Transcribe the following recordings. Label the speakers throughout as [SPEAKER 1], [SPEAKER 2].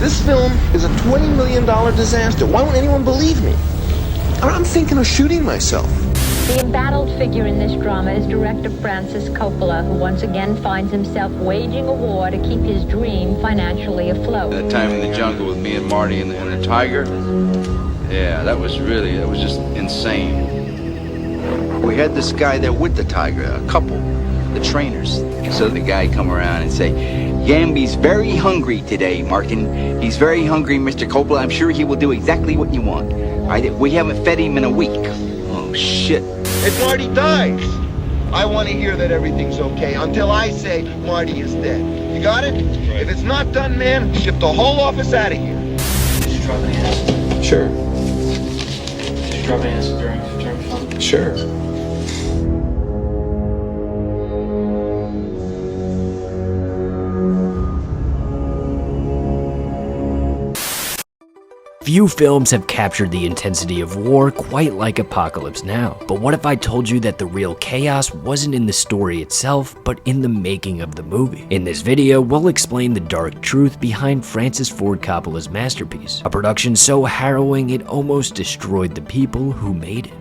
[SPEAKER 1] This film is a $20 million disaster. Why won't anyone believe me? I'm thinking of shooting myself.
[SPEAKER 2] The embattled figure in this drama is director Francis Coppola, who once again finds himself waging a war to keep his dream financially afloat.
[SPEAKER 3] That time in the jungle with me and Marty and the tiger, yeah, that was just insane. We had this guy there with the tiger, a couple, the trainers. So the guy come around and say, Yambi's very hungry today, Martin. He's very hungry, Mr. Coppola. I'm sure he will do exactly what you want. We haven't fed him in a week. Oh, shit.
[SPEAKER 1] If Marty dies, I want to hear that everything's okay until I say Marty is dead. You got it? Right. If it's not done, man, ship the whole office out of here.
[SPEAKER 4] Did you drop any acid?
[SPEAKER 1] Sure.
[SPEAKER 4] Did you drop any acid during filming?
[SPEAKER 1] Sure.
[SPEAKER 5] Few films have captured the intensity of war quite like Apocalypse Now. But what if I told you that the real chaos wasn't in the story itself, but in the making of the movie? In this video, we'll explain the dark truth behind Francis Ford Coppola's masterpiece, a production so harrowing it almost destroyed the people who made it.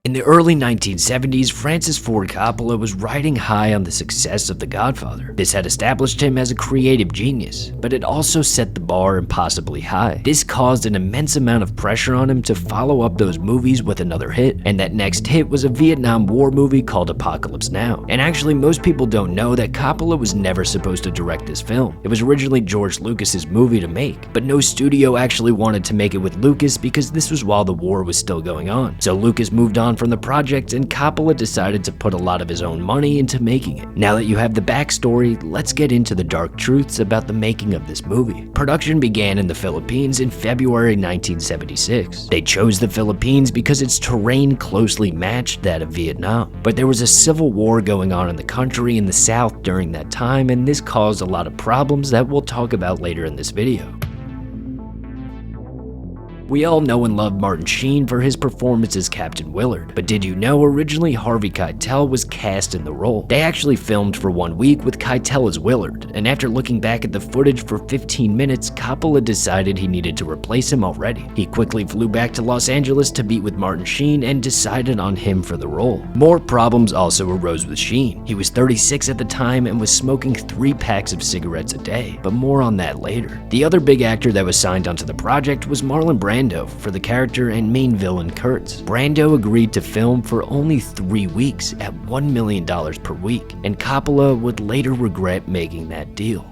[SPEAKER 5] In the early 1970s, Francis Ford Coppola was riding high on the success of The Godfather. This had established him as a creative genius, but it also set the bar impossibly high. This caused an immense amount of pressure on him to follow up those movies with another hit, and that next hit was a Vietnam War movie called Apocalypse Now. And actually, most people don't know that Coppola was never supposed to direct this film. It was originally George Lucas's movie to make, but no studio actually wanted to make it with Lucas because this was while the war was still going on. So Lucas moved on from the project, and Coppola decided to put a lot of his own money into making it. Now that you have the backstory, let's get into the dark truths about the making of this movie. Production began in the Philippines in February 1976. They chose the Philippines because its terrain closely matched that of Vietnam. But there was a civil war going on in the country in the South during that time, and this caused a lot of problems that we'll talk about later in this video. We all know and love Martin Sheen for his performance as Captain Willard, but did you know originally Harvey Keitel was cast in the role? They actually filmed for 1 week with Keitel as Willard, and after looking back at the footage for 15 minutes, Coppola decided he needed to replace him already. He quickly flew back to Los Angeles to meet with Martin Sheen and decided on him for the role. More problems also arose with Sheen. He was 36 at the time and was smoking 3 packs of cigarettes a day, but more on that later. The other big actor that was signed onto the project was Marlon Brando for the character and main villain Kurtz. Brando agreed to film for only 3 weeks at $1 million per week, and Coppola would later regret making that deal.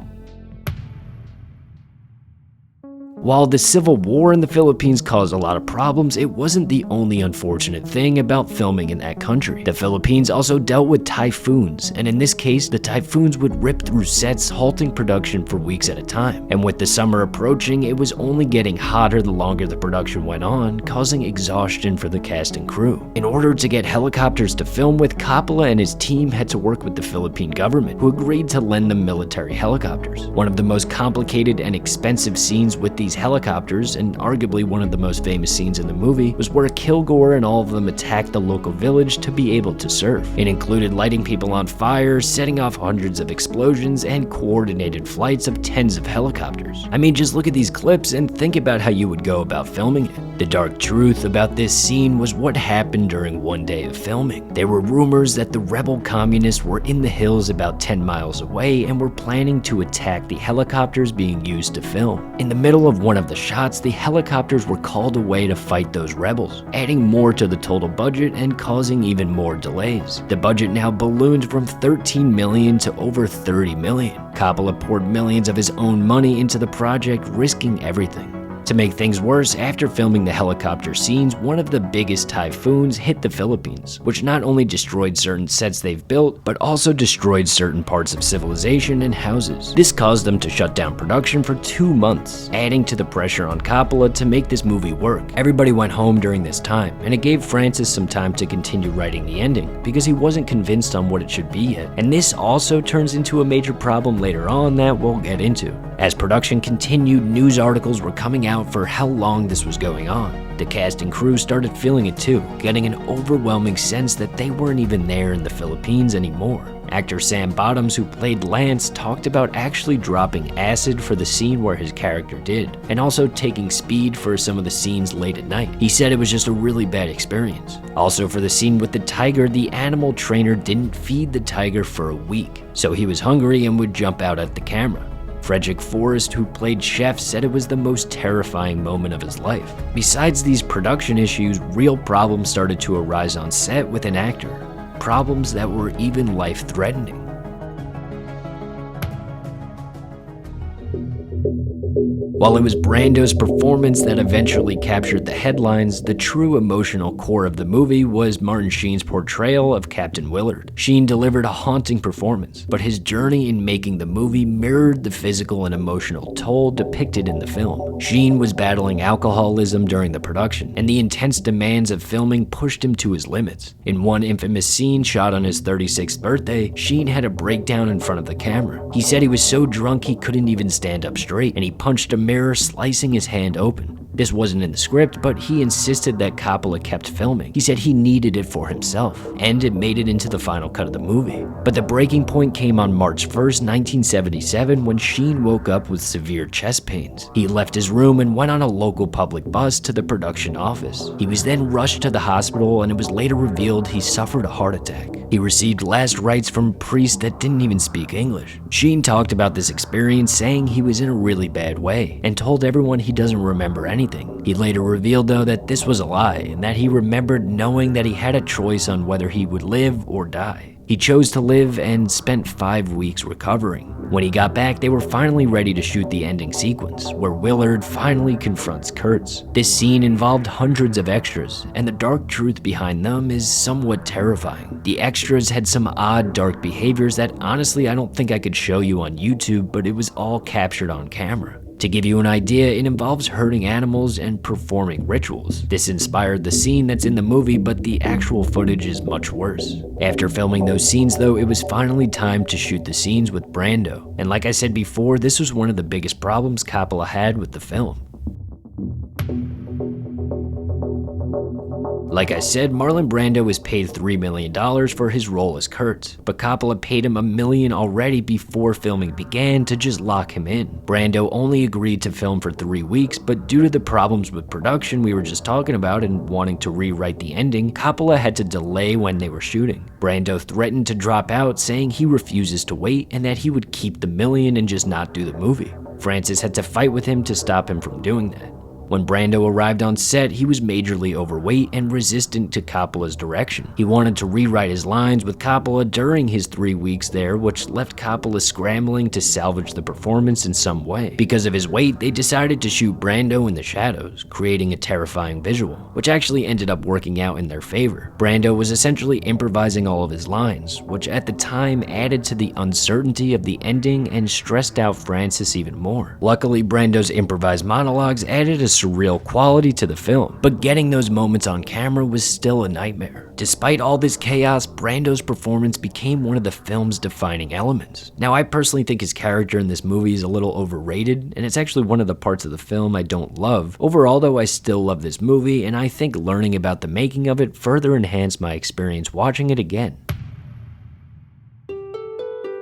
[SPEAKER 5] While the civil war in the Philippines caused a lot of problems, it wasn't the only unfortunate thing about filming in that country. The Philippines also dealt with typhoons, and in this case, the typhoons would rip through sets, halting production for weeks at a time. And with the summer approaching, it was only getting hotter the longer the production went on, causing exhaustion for the cast and crew. In order to get helicopters to film with, Coppola and his team had to work with the Philippine government, who agreed to lend them military helicopters. One of the most complicated and expensive scenes with these helicopters, and arguably one of the most famous scenes in the movie, was where Kilgore and all of them attacked the local village to be able to surf. It included lighting people on fire, setting off hundreds of explosions, and coordinated flights of tens of helicopters. I mean, just look at these clips and think about how you would go about filming it. The dark truth about this scene was what happened during one day of filming. There were rumors that the rebel communists were in the hills about 10 miles away and were planning to attack the helicopters being used to film. In the middle of one of the shots, the helicopters were called away to fight those rebels, adding more to the total budget and causing even more delays. The budget now ballooned from $13 million to over $30 million. Coppola poured millions of his own money into the project, risking everything. To make things worse, after filming the helicopter scenes, one of the biggest typhoons hit the Philippines, which not only destroyed certain sets they've built, but also destroyed certain parts of civilization and houses. This caused them to shut down production for 2 months, adding to the pressure on Coppola to make this movie work. Everybody went home during this time, and it gave Francis some time to continue writing the ending, because he wasn't convinced on what it should be yet. And this also turns into a major problem later on that we'll get into. As production continued, news articles were coming out for how long this was going on. The cast and crew started feeling it too, getting an overwhelming sense that they weren't even there in the Philippines anymore. Actor Sam Bottoms, who played Lance, talked about actually dropping acid for the scene where his character did, and also taking speed for some of the scenes late at night. He said it was just a really bad experience. Also, for the scene with the tiger, the animal trainer didn't feed the tiger for a week, so he was hungry and would jump out at the camera. Frederick Forrest, who played Chef, said it was the most terrifying moment of his life. Besides these production issues, real problems started to arise on set with an actor. Problems that were even life-threatening. While it was Brando's performance that eventually captured the headlines, the true emotional core of the movie was Martin Sheen's portrayal of Captain Willard. Sheen delivered a haunting performance, but his journey in making the movie mirrored the physical and emotional toll depicted in the film. Sheen was battling alcoholism during the production, and the intense demands of filming pushed him to his limits. In one infamous scene shot on his 36th birthday, Sheen had a breakdown in front of the camera. He said he was so drunk he couldn't even stand up straight, and he punched a mirror, slicing his hand open. This wasn't in the script, but he insisted that Coppola kept filming. He said he needed it for himself, and it made it into the final cut of the movie. But the breaking point came on March 1st, 1977, when Sheen woke up with severe chest pains. He left his room and went on a local public bus to the production office. He was then rushed to the hospital, and it was later revealed he suffered a heart attack. He received last rites from priests that didn't even speak English. Sheen talked about this experience, saying he was in a really bad way, and told everyone he doesn't remember anything. He later revealed, though, that this was a lie, and that he remembered knowing that he had a choice on whether he would live or die. He chose to live and spent 5 weeks recovering. When he got back, they were finally ready to shoot the ending sequence, where Willard finally confronts Kurtz. This scene involved hundreds of extras, and the dark truth behind them is somewhat terrifying. The extras had some odd, dark behaviors that honestly I don't think I could show you on YouTube, but it was all captured on camera. To give you an idea, it involves hurting animals and performing rituals. This inspired the scene that's in the movie, but the actual footage is much worse. After filming those scenes, though, it was finally time to shoot the scenes with Brando. And like I said before, this was one of the biggest problems Coppola had with the film. Like I said, Marlon Brando was paid $3 million for his role as Kurtz, but Coppola paid him $1 million already before filming began to just lock him in. Brando only agreed to film for 3 weeks, but due to the problems with production we were just talking about and wanting to rewrite the ending, Coppola had to delay when they were shooting. Brando threatened to drop out, saying he refuses to wait and that he would keep the $1 million and just not do the movie. Francis had to fight with him to stop him from doing that. When Brando arrived on set, he was majorly overweight and resistant to Coppola's direction. He wanted to rewrite his lines with Coppola during his 3 weeks there, which left Coppola scrambling to salvage the performance in some way. Because of his weight, they decided to shoot Brando in the shadows, creating a terrifying visual, which actually ended up working out in their favor. Brando was essentially improvising all of his lines, which at the time added to the uncertainty of the ending and stressed out Francis even more. Luckily, Brando's improvised monologues added a surreal quality to the film, but getting those moments on camera was still a nightmare. Despite all this chaos, Brando's performance became one of the film's defining elements. Now, I personally think his character in this movie is a little overrated, and it's actually one of the parts of the film I don't love. Overall, though, I still love this movie, and I think learning about the making of it further enhanced my experience watching it again.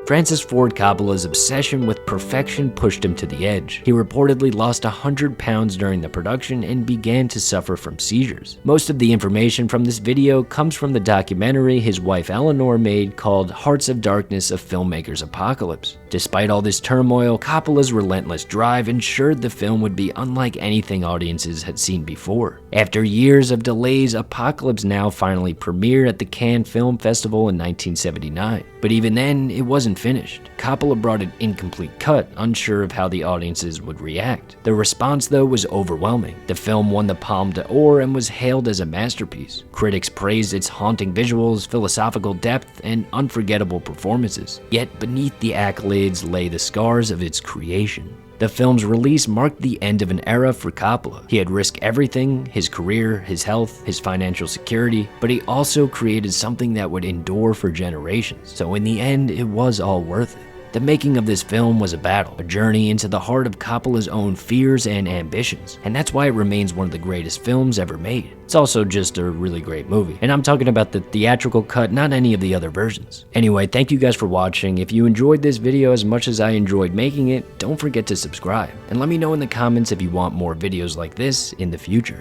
[SPEAKER 5] Francis Ford Coppola's obsession with perfection pushed him to the edge. He reportedly lost 100 pounds during the production and began to suffer from seizures. Most of the information from this video comes from the documentary his wife Eleanor made called Hearts of Darkness: A Filmmaker's Apocalypse. Despite all this turmoil, Coppola's relentless drive ensured the film would be unlike anything audiences had seen before. After years of delays, Apocalypse Now finally premiered at the Cannes Film Festival in 1979. But even then, it wasn't finished. Coppola brought an incomplete cut, unsure of how the audiences would react. The response, though, was overwhelming. The film won the Palme d'Or and was hailed as a masterpiece. Critics praised its haunting visuals, philosophical depth, and unforgettable performances. Yet beneath the accolades lay the scars of its creation. The film's release marked the end of an era for Coppola. He had risked everything: his career, his health, his financial security, but he also created something that would endure for generations. So in the end, it was all worth it. The making of this film was a battle, a journey into the heart of Coppola's own fears and ambitions, and that's why it remains one of the greatest films ever made. It's also just a really great movie, and I'm talking about the theatrical cut, not any of the other versions. Anyway, thank you guys for watching. If you enjoyed this video as much as I enjoyed making it, don't forget to subscribe, and let me know in the comments if you want more videos like this in the future.